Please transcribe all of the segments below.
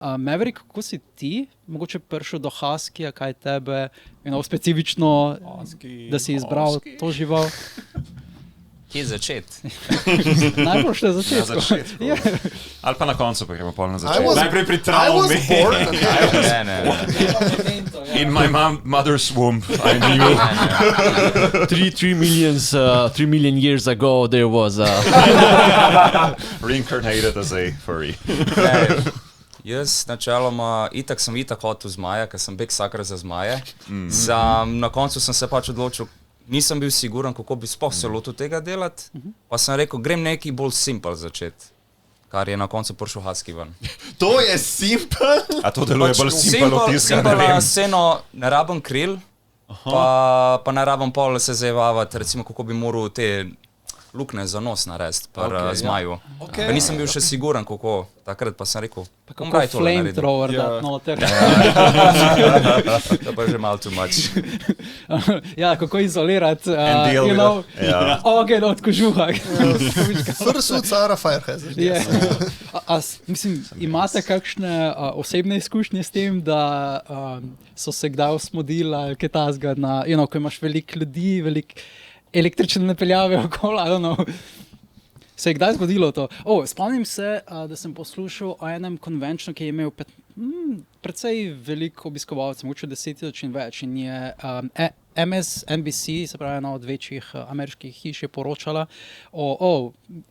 Maverick, kako si ti mogoče prišel do Huskija, kaj tebe specifično, da si izbral to žival? Kje začeti? Najboljše na začetku. Na začetku. Ali pa na koncu, pa gremo pol na začetku. Najprej pri travmi. In my mother's womb, I knew. 3 million years ago there was a... Reincarnated as a furry. Jaz načeloma, sem itak hotel zmaja, ker sem beg sakra za zmaje. Na koncu sem se pač odločil, nisem bil siguran, kako bi sploh se lotil tega delati, pa sem rekel, grem neki bolj simpel začeti, kar je na koncu prišel Husky ven. To je simpel? A to deluje bolj simpel od tistega, ne vem. Sceno, ne rabim kril, pa ne rabim pol se zajevavati, recimo, kako bi moral te lukne za nos narediti, zmaju. Pa nisem bil še siguran, kako, takrat pa sem rekel, kako je flamethrower dati noter. To pa je že malo too much. Ja, kako izolirati, ogenj od kožuha. Fursuit Sarah Firehazard. Mislim, imate kakšne osebne izkušnje s tem, da so se kdaj osmodili ali kaj tasga, ko imaš veliko ljudi, veliko električne napeljave okoli, I don't know. Se je kdaj zgodilo to? Spomnim se, da sem poslušal o enem konvenčnu, ki je imel precej veliko obiskovalcev, mogoče 10,000 in več. In je MSNBC, se pravi ena od večjih ameriških hiš, je poročala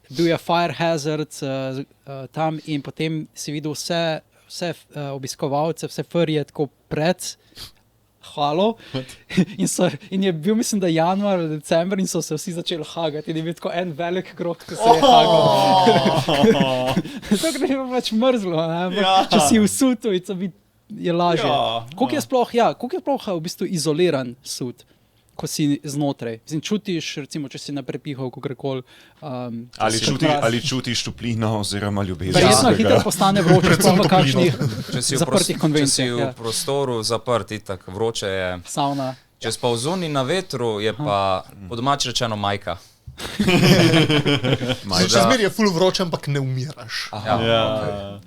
bil je fire hazard tam in potem si videl vse obiskovalce, vse furje tako pred halo in je bil, mislim, da januar, december in so se vsi začeli hagati in je bil tako en velik krog, ko se je hagal. To gre pa pač mrzlo, če si v sutu, je lažje. Koliko je sploh v bistvu izoliran sut, ko si znotraj? Čutiš, recimo, če si na prepihu, kakorkoli. Ali čutiš toplino oziroma ljubezen? Verjetno hitro postane vroče, sploh v kakšnih zaprtih konvencijah. Če si v prostoru zaprt, itak vroče je. Sauna. Če si pa v zoni na vetru, je pa po domač rečeno majka. Če zmer je ful vroče, ampak ne umiraš. Aha.